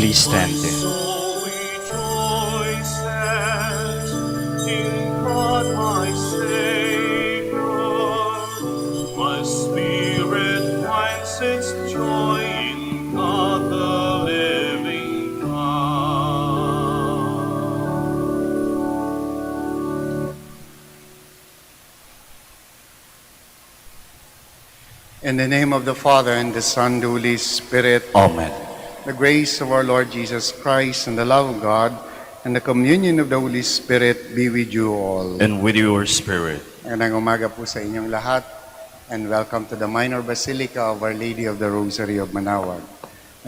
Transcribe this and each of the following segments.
Please stand. soul rejoices in God my Savior. My spirit finds its joy in God the living God. In the name of the Father, and the Son, and the Holy Spirit, Amen. the grace of our Lord Jesus Christ, and the love of God, and the communion of the Holy Spirit be with you all. And with your spirit. Magandang umaga po sa inyong lahat, and welcome to the Minor Basilica of Our Lady of the Rosary of Manaoag.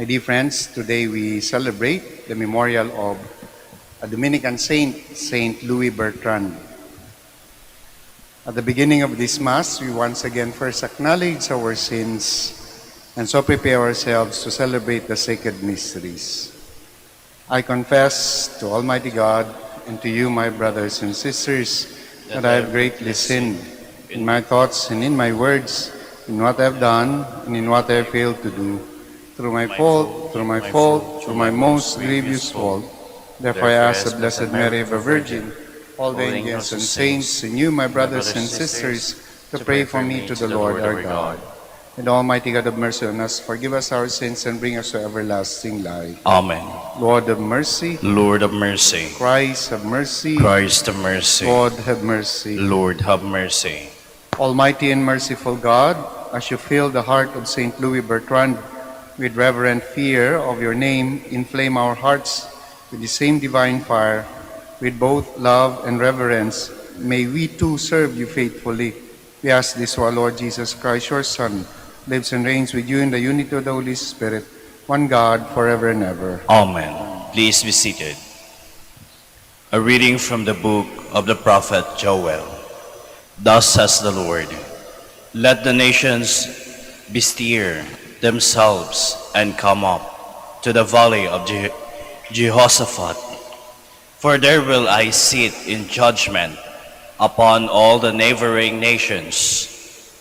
My dear friends, today we celebrate the memorial of a Dominican saint, Saint Louis Bertran. At the beginning of this Mass, we once again first acknowledge our sins and so prepare ourselves to celebrate the sacred mysteries. I confess to Almighty God and to you, my brothers and sisters, that I have greatly sinned in my thoughts and in my words, in what I have done and in what I have failed to do, through my most grievous fault. Therefore I ask the Blessed Mary, ever Virgin, all the angels and saints, and you, my brothers and sisters, to pray for me to the Lord our God. And Almighty God, have mercy on us, forgive us our sins, and bring us to everlasting life. Amen. Lord of mercy, Lord of mercy. Christ have mercy, Christ of mercy. God have mercy. Lord have mercy. Almighty and merciful God, as you filled the heart of Saint Louis Bertrand with reverent fear of your name, inflame our hearts with the same divine fire. With both love and reverence, may we too serve you faithfully. We ask this to our Lord Jesus Christ, your Son, lives and reigns with you in the unity of the Holy Spirit, one God, forever and ever. Amen. Please be seated. A reading from the book of the prophet Joel. Thus says the Lord, let the nations bestir themselves and come up to the valley of Jehoshaphat. For there will I sit in judgment upon all the neighboring nations.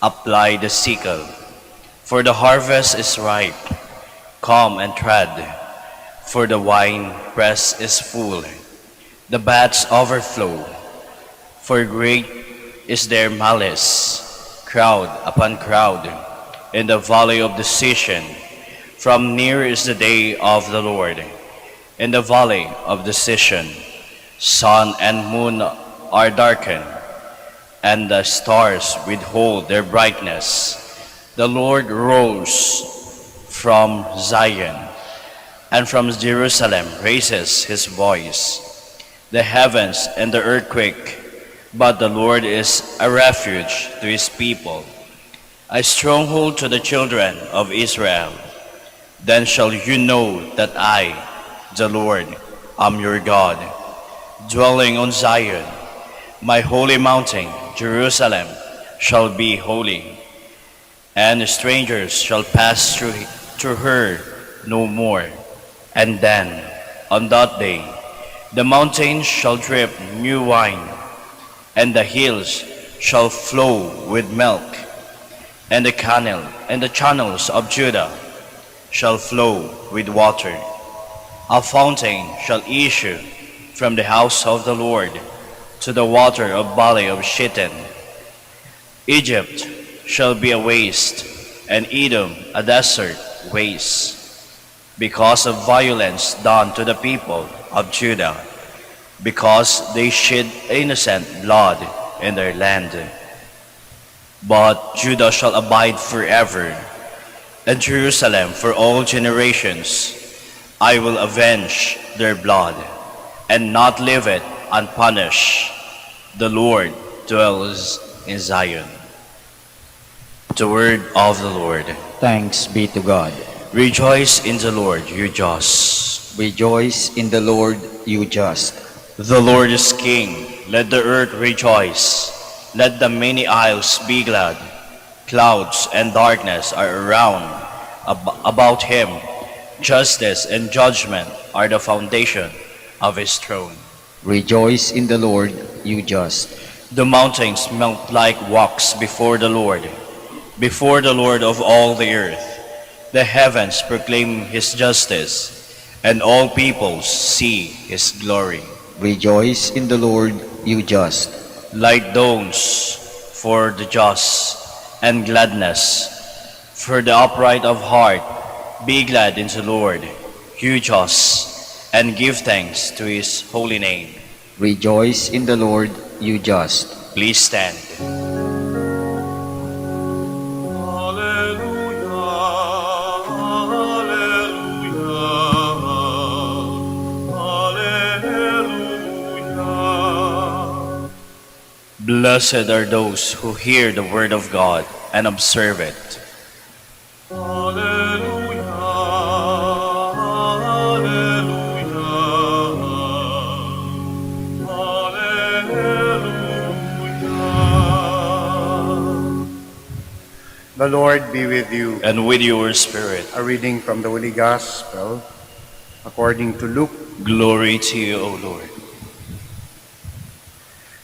Apply the sickle, for the harvest is ripe. Come and tread, for the wine press is full. The vats overflow, for great is their malice. Crowd upon crowd in the valley of decision. From near is the day of the Lord. In the valley of decision, sun and moon are darkened, and the stars withhold their brightness. The Lord rose from Zion, and from Jerusalem raises his voice. The heavens and the earthquake, but the Lord is a refuge to his people, a stronghold to the children of Israel. Then shall you know that I, the Lord, am your God, dwelling on Zion. My holy mountain, Jerusalem, shall be holy, and strangers shall pass through her no more. And then, on that day, the mountains shall drip new wine, and the hills shall flow with milk, and the channels of Judah shall flow with water. A fountain shall issue from the house of the Lord to the water of valley of Shittim. Egypt shall be a waste, and Edom a desert waste, because of violence done to the people of Judah, because they shed innocent blood in their land. But Judah shall abide forever, and Jerusalem for all generations. I will avenge their blood, and not leave it unpunished. The Lord dwells in Zion. The word of the Lord. Thanks be to God. Rejoice in the Lord, you just. Rejoice in the Lord, you just. The Lord is King. Let the earth rejoice. Let the many isles be glad. Clouds and darkness are around about him. Justice and judgment are the foundation of his throne. Rejoice in the Lord, you just. The mountains melt like wax before the Lord of all the earth. The heavens proclaim his justice, and all peoples see his glory. Rejoice in the Lord, you just. Light dawns for the just, and gladness for the upright of heart. Be glad in the Lord, you just, and give thanks to his holy name. Rejoice in the Lord, you just. Please stand. Alleluia, alleluia, alleluia. Blessed are those who hear the word of God and observe it. Alleluia, alleluia. The Lord be with you. And with your spirit, A reading from the Holy Gospel according to Luke. glory to you, O Lord.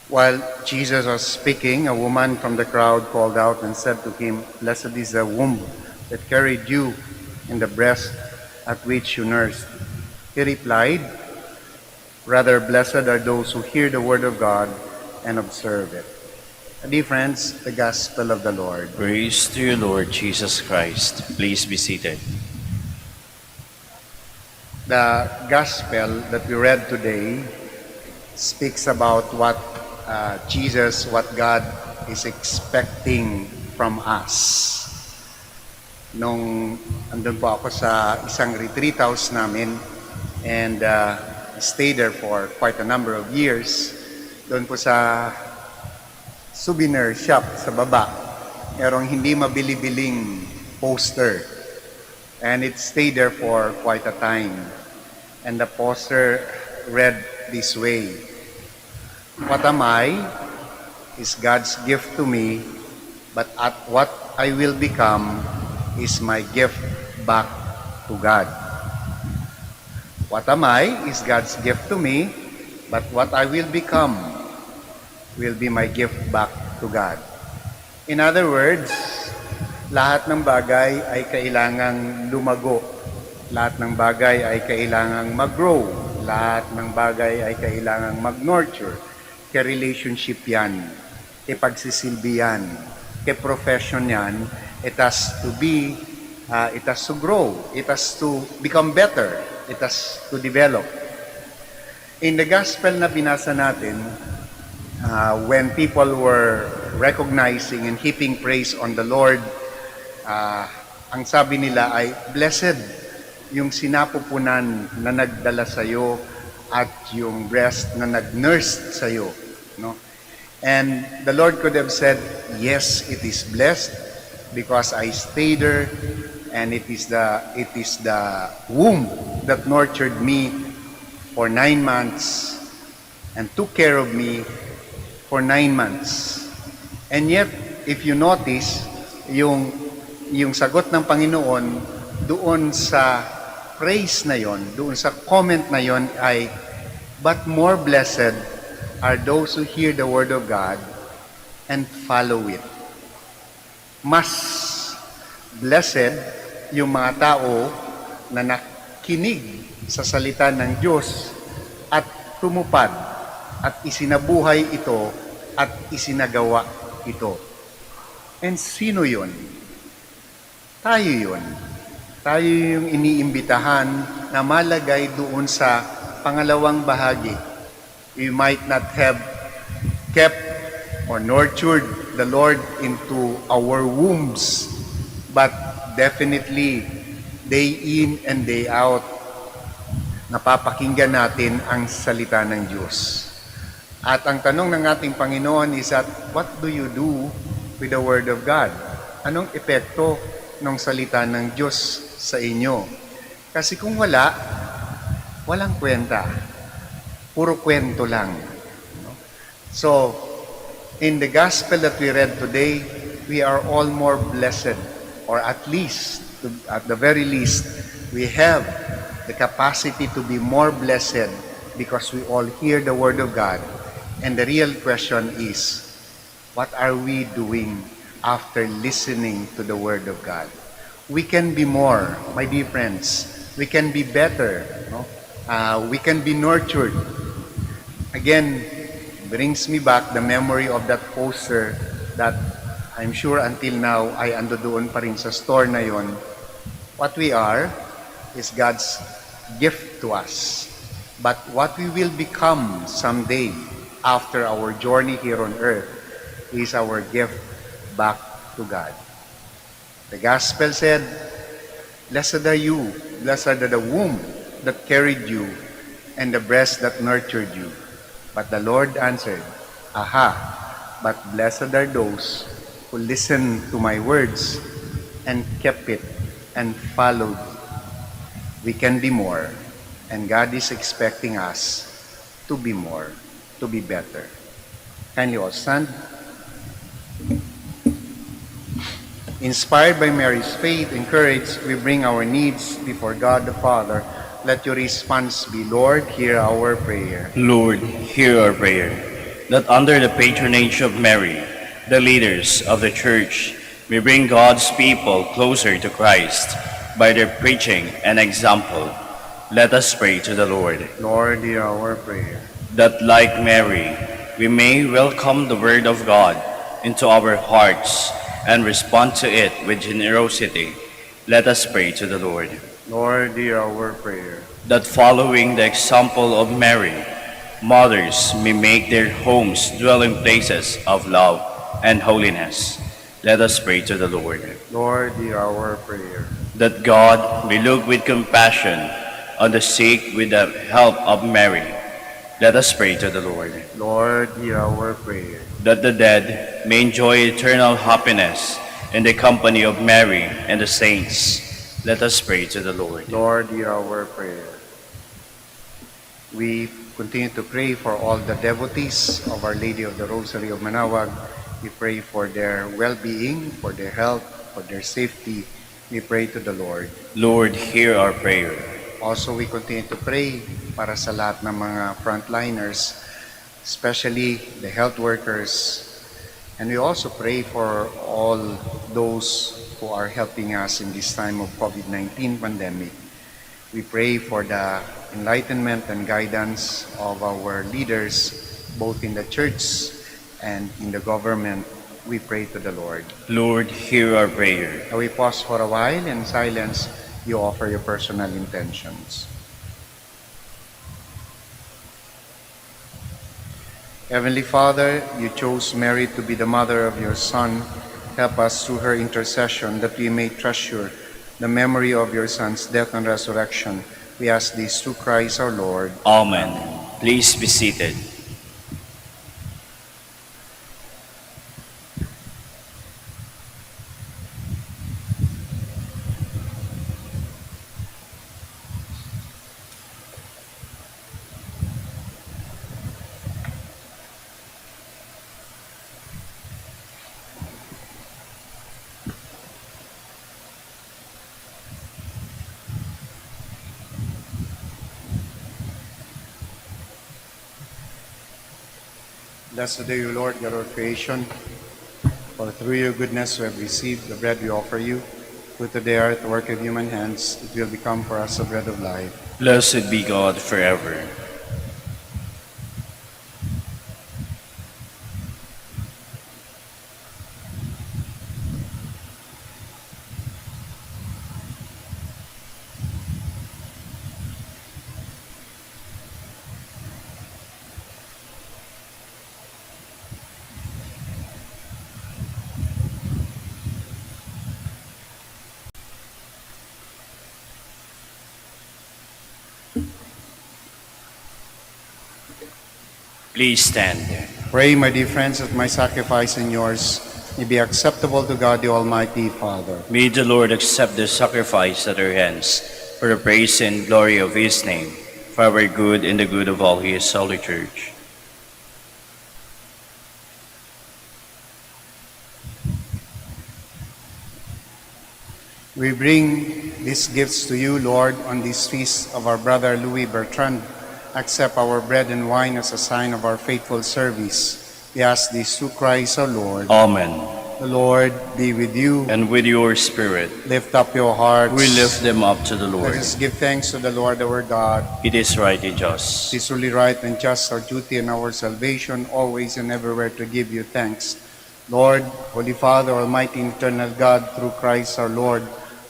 While Jesus was speaking, a woman from the crowd called out and said to him, "Blessed is the womb that carried you and the breast at which you nursed." He replied, "Rather, blessed are those who hear the word of God and observe it." Dear friends, the Gospel of the Lord. Praise to you, Lord Jesus Christ. Please be seated. The Gospel that we read today speaks about what what God is expecting from us. Nung andun po ako sa isang retreat house namin and stayed there for quite a number of years. Doon po sa souvenir shop sa baba, merong hindi mabili-biling poster. And it stayed there for quite a time. And the poster read this way: "What am I is God's gift to me, but at what I will become is my gift back to God." What am I is God's gift to me, but what I will become will be my gift back to God. In other words, lahat ng bagay ay kailangang lumago. Lahat ng bagay ay kailangang mag-grow. Lahat ng bagay ay kailangang mag-nurture. Ke-relationship yan. Ke-pagsisilbi yan. Ke-profession yan. It has to be, it has to grow. It has to become better. It has to develop. In the gospel na binasa natin, when people were recognizing and heaping praise on the Lord, ang sabi nila ay, "Blessed yung sinapupunan na nagdala sa'yo at yung breast na nag-nurse sa'yo." No? And the Lord could have said, "Yes, it is blessed because I stayed there and it is the womb that nurtured me for 9 months and took care of me for 9 months." And yet, if you notice, yung sagot ng Panginoon doon sa praise na yon, doon sa comment na yon ay, "But more blessed are those who hear the word of God and follow it." Mas blessed yung mga tao na nakinig sa salita ng Diyos at tumupad at isinabuhay ito at isinagawa ito. And sino yun? Tayo yun. Tayo yung iniimbitahan na malagay doon sa pangalawang bahagi. We might not have kept or nurtured the Lord into our wombs, but definitely day in and day out, napapakinggan natin ang salita ng Diyos. At ang tanong ng ating Panginoon is that, what do you do with the Word of God? Anong epekto ng salita ng Diyos sa inyo? Kasi kung walang kwenta. Puro kwento lang. So, in the gospel that we read today, we are all more blessed, or at the very least, we have the capacity to be more blessed because we all hear the Word of God. And the real question is, what are we doing after listening to the Word of God? We can be more, my dear friends. we can be better, no? We can be nurtured. Again, brings me back the memory of that poster that I'm sure until now ay ando doon pa rin sa store na yon. What we are is God's gift to us. But what we will become someday after our journey here on earth is our gift back to God. The gospel said, "Blessed are you, blessed are the womb that carried you, and the breast that nurtured you." But the Lord answered, "Aha, but blessed are those who listened to my words and kept it and followed." We can be more, and God is expecting us to be more, to be better. Kindly all stand. Inspired by Mary's faith and courage, we bring our needs before God the Father. Let your response be, "Lord, hear our prayer." Lord, hear our prayer, that under the patronage of Mary, the leaders of the Church may bring God's people closer to Christ by their preaching and example. Let us pray to the Lord. Lord, hear our prayer. That like Mary, we may welcome the Word of God into our hearts and respond to it with generosity. Let us pray to the Lord. Lord, hear our prayer. That following the example of Mary, mothers may make their homes dwelling places of love and holiness. Let us pray to the Lord. Lord, hear our prayer. That God may look with compassion on the sick with the help of Mary. Let us pray to the Lord. Lord, hear our prayer. That the dead may enjoy eternal happiness in the company of Mary and the saints. Let us pray to the Lord. Lord, hear our prayer. We continue to pray for all the devotees of Our Lady of the Rosary of Manaoag. We pray for their well-being, for their health, for their safety. We pray to the Lord. Lord, hear our prayer. Also, we continue to pray para sa lahat ng mga frontliners, especially the health workers. And we also pray for all those who are helping us in this time of COVID-19 pandemic. We pray for the enlightenment and guidance of our leaders, both in the church and in the government. We pray to the Lord. Lord, hear our prayer. Now we pause for a while in silence. You offer your personal intentions. Heavenly Father, you chose Mary to be the mother of your Son. Help us through her intercession that we may treasure the memory of your Son's death and resurrection. We ask this through Christ our Lord. Amen. Please be seated. Blessed are you, Lord, God of creation. For through your goodness we have received the bread we offer you. Put to the earth the work of human hands. It will become for us the bread of life. Blessed be God forever. Please stand. Pray, my dear friends, that my sacrifice and yours may be acceptable to God the Almighty Father. May the Lord accept the sacrifice at our hands for the praise and glory of his name, for our good and the good of all his holy church. We bring these gifts to you, Lord, on this feast of our brother Louis Bertran. Accept our bread and wine as a sign of our faithful service. We ask this through Christ our Lord. Amen. The Lord be with you. And with your spirit, Lift up your hearts. we lift them up to the Let Lord. us give thanks to the Lord our God. It is right and It just. is truly right and just, our duty and our salvation, always and everywhere to give you thanks. Lord, Holy Father, Almighty and Eternal God, through Christ our Lord,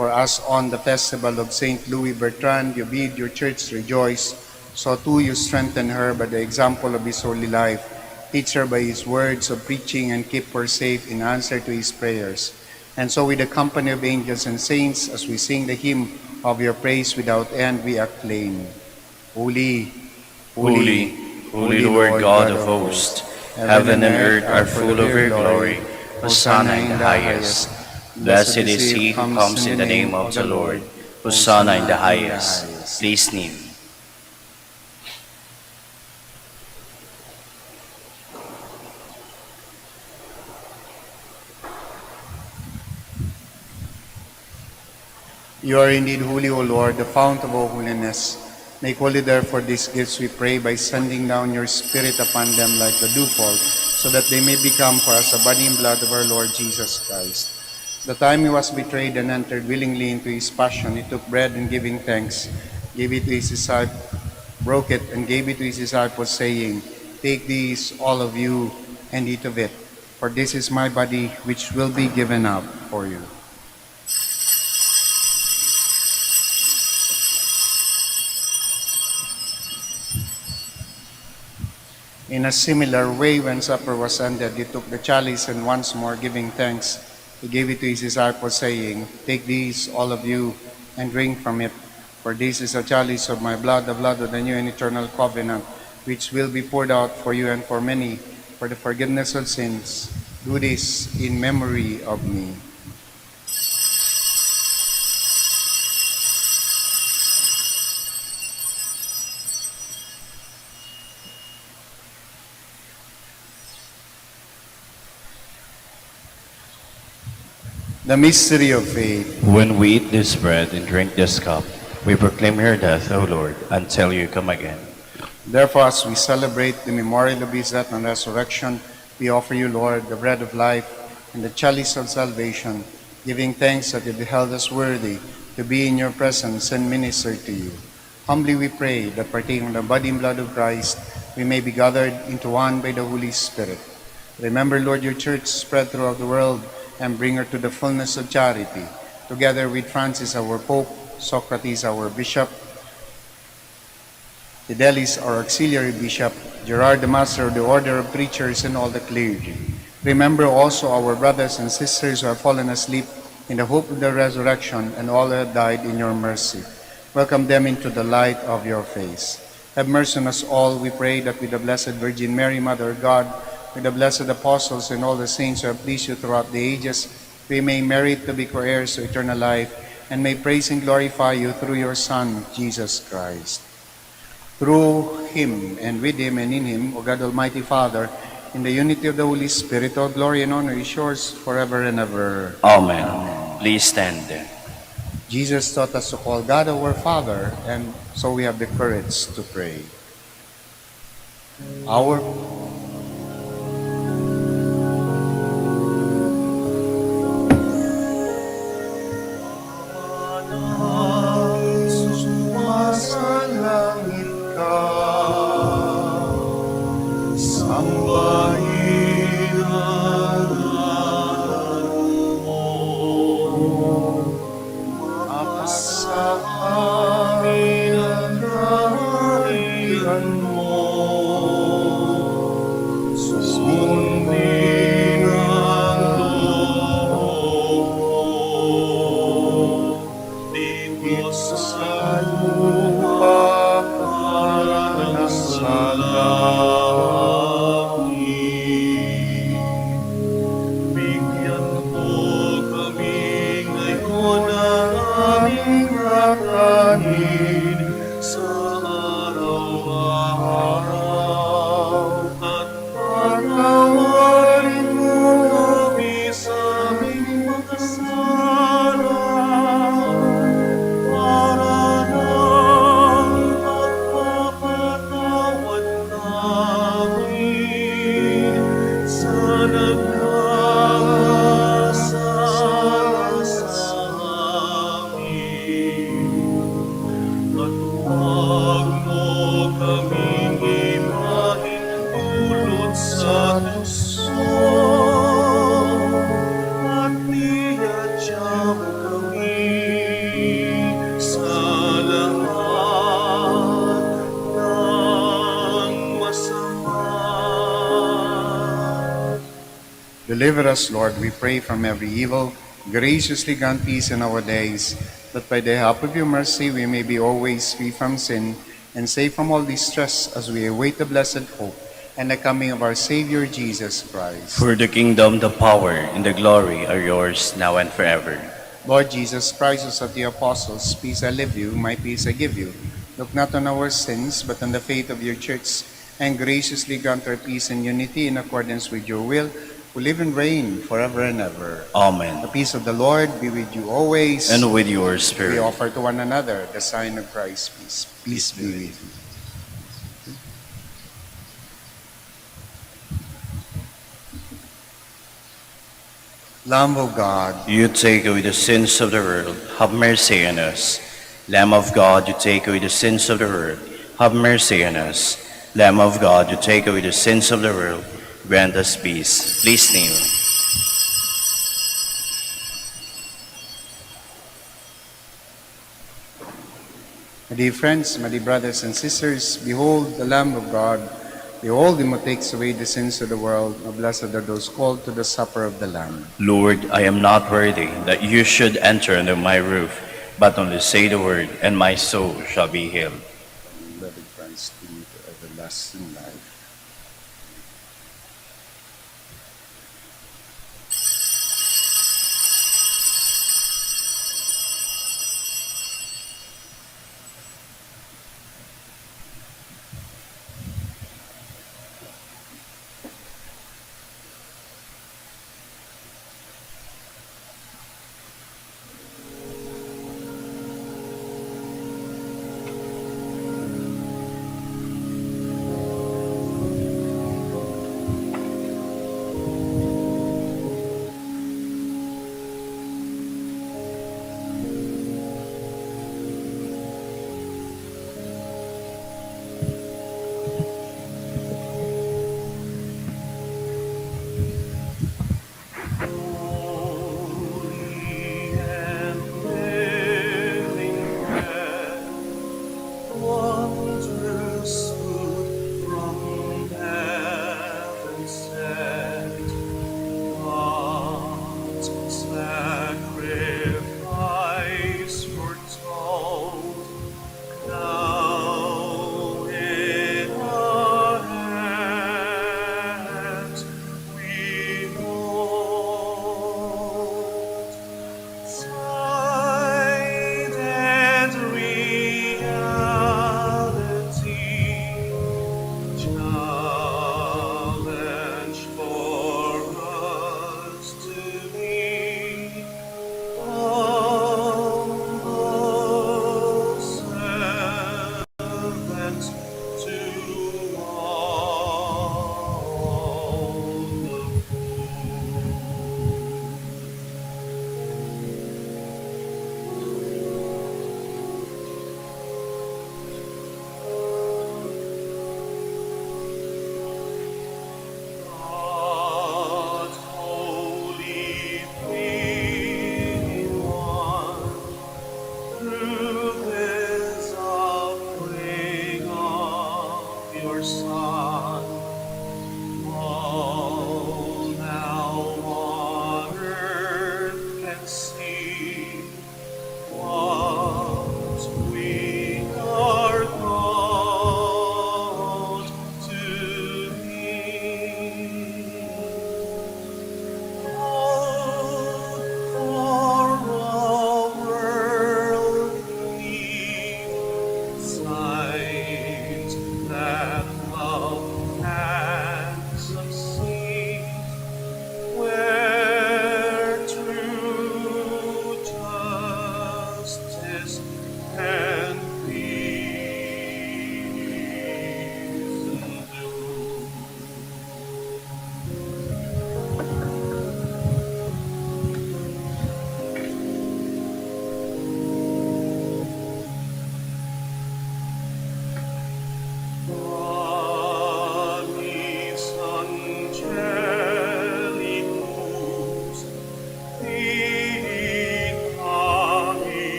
for us on the festival of Saint Louis Bertran, you bid your church rejoice. So too you strengthen her by the example of his holy life. Teach her by his words of preaching and keep her safe in answer to his prayers. And so with the company of angels and saints, as we sing the hymn of your praise without end, we acclaim. Holy, Holy, holy Lord God of hosts, heaven and earth are full of your glory. Hosanna in the highest. Blessed is he who comes in the name of the Lord. Hosanna in the highest. Please kneel. You are indeed holy, O Lord, the fount of all holiness. Make holy therefore these gifts, we pray, by sending down your Spirit upon them like the dewfall, so that they may become for us the body and blood of our Lord Jesus Christ. The time he was betrayed and entered willingly into his passion, he took bread and giving thanks, gave it to his disciples, broke it and gave it to his disciples, saying, Take these, all of you, and eat of it, for this is my body which will be given up for you. In a similar way, when supper was ended, he took the chalice and once more giving thanks, he gave it to his disciples, saying, Take these, all of you, and drink from it, for this is a chalice of my blood, the blood of the new and eternal covenant, which will be poured out for you and for many, for the forgiveness of sins. Do this in memory of me. The mystery of faith. When we eat this bread and drink this cup, we proclaim your death, O Lord, until you come again. Therefore, as we celebrate the memorial of his death and resurrection, we offer you, Lord, the bread of life and the chalice of salvation, giving thanks that you beheld us worthy to be in your presence and minister to you. Humbly we pray that, partaking of the body and blood of Christ, we may be gathered into one by the Holy Spirit. Remember, Lord, your church spread throughout the world, and bring her to the fullness of charity, together with Francis, our Pope, Socrates, our Bishop, Fidelis, our Auxiliary Bishop, Gerard, the Master of the Order of Preachers, and all the clergy. Remember also our brothers and sisters who have fallen asleep in the hope of the resurrection, and all who have died in your mercy. Welcome them into the light of your face. Have mercy on us all, we pray, that with the Blessed Virgin Mary, Mother of God, with the blessed apostles and all the saints who have pleased you throughout the ages, we may merit to be co-heirs to eternal life, and may praise and glorify you through your Son, Jesus Christ. Through him, and with him, and in him, O God Almighty Father, in the unity of the Holy Spirit, all glory and honor is yours forever and ever. Amen. Please stand. Jesus taught us to call God our Father, and so we have the courage to pray. Our langit ka, sambahin ang ngalan mo, mapasa amin ang kaharian mo, sundin ang loob mo, dito sa lupa para sa langit. Bigyan mo kami ngayon ng aming kakanin sa araw-araw, at patawarin mo kami sa aming magkasala, para ng pagpapatawad namin sa nagkakasala. Deliver us, Lord, we pray, from every evil. Graciously grant peace in our days, that by the help of your mercy we may be always free from sin and safe from all distress as we await the blessed hope and the coming of our Savior Jesus Christ. For the kingdom, the power, and the glory are yours now and forever. Lord Jesus Christ, who said to the apostles, "Peace I leave you, my peace I give you," look not on our sins, but on the faith of your church, and graciously grant her peace and unity in accordance with your will, who live and reign forever and ever. Amen. The peace of the Lord be with you always. And with your We spirit. offer to one another the sign of Christ's peace. Peace be with you. Lamb of God, You take away the sins of the world, have mercy on us. Lamb of God, you take away the sins of the world, have mercy on us. Lamb of God, you take away the sins of the world, grant us peace. Please kneel. my dear friends, my dear brothers and sisters, behold the Lamb of God. Behold him who takes away the sins of the world. How blessed are those called to the supper of the Lamb. Lord, I am not worthy that you should enter under my roof, but only say the word, and my soul shall be healed. Blood of Christ, lead to everlasting life.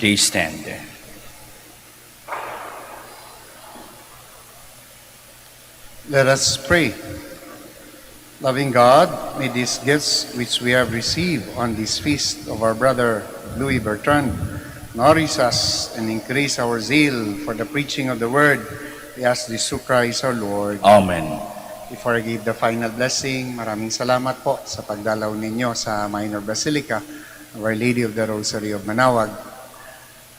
Please stand. Let us pray. Loving God, may these gifts which we have received on this feast of our brother Louis Bertran nourish us and increase our zeal for the preaching of the word. We ask this through Christ our Lord. Amen. Before I give the final blessing, maraming salamat po sa pagdalaw ninyo sa Minor Basilica of Our Lady of the Rosary of Manaoag.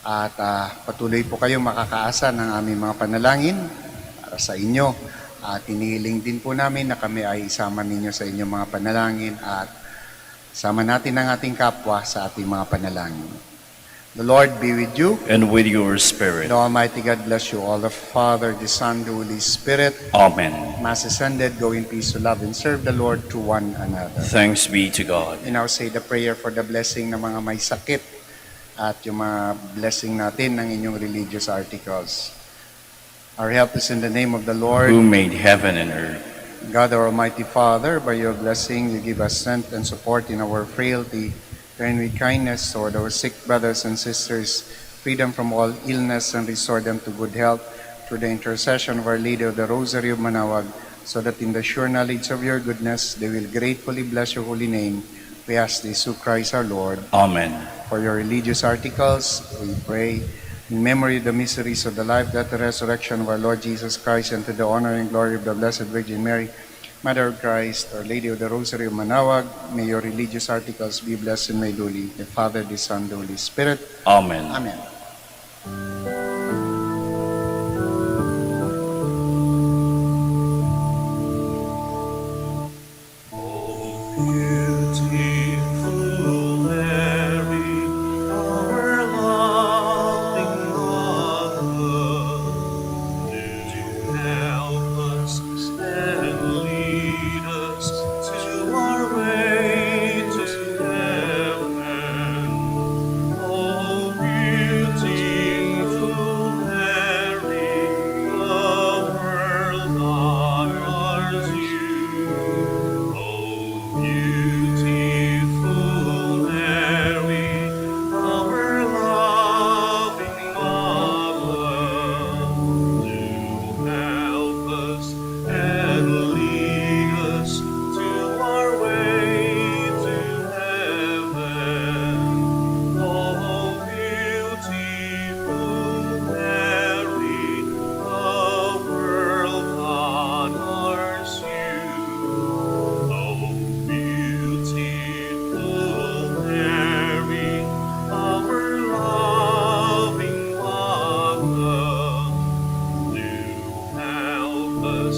At patuloy po kayong makakaasa ng aming mga panalangin para sa inyo. At inihiling din po namin na kami ay isama ninyo sa inyong mga panalangin at sama natin ang ating kapwa sa ating mga panalangin. The Lord be with you. And with your spirit. The Almighty God bless you all, the Father, the Son, the Holy Spirit. Amen. Mass is ended. Go in peace to love and serve the Lord to one another. Thanks be to God. We now say the prayer for the blessing ng mga may sakit at yung mga blessing natin ng inyong religious articles. Our help is in the name of the Lord. Who made heaven and earth. God, our Almighty Father, by your blessing, you give us strength and support in our frailty. Turn with kindness toward our sick brothers and sisters, freedom from all illness, and restore them to good health through the intercession of Our Lady of the Rosary of Manaoag, so that in the sure knowledge of your goodness, they will gratefully bless your holy name. We ask this through Christ our Lord. Amen. For your religious articles, we pray in memory of the mysteries of the life, death, and resurrection of our Lord Jesus Christ, and to the honor and glory of the Blessed Virgin Mary, Mother of Christ, Our Lady of the Rosary of Manaoag, may your religious articles be blessed and made holy, the Father, the Son, the Holy Spirit. Amen. Amen. Beautiful Mary, our loving mother, do help us and lead us to our way to heaven. Oh, beautiful Mary, the world honors you. Oh, beautiful Mary, our loving mother, do help us and lead us to our way to heaven. Oh, beautiful Mary, the world honors you. Oh, beautiful Mary, our loving mother, do help us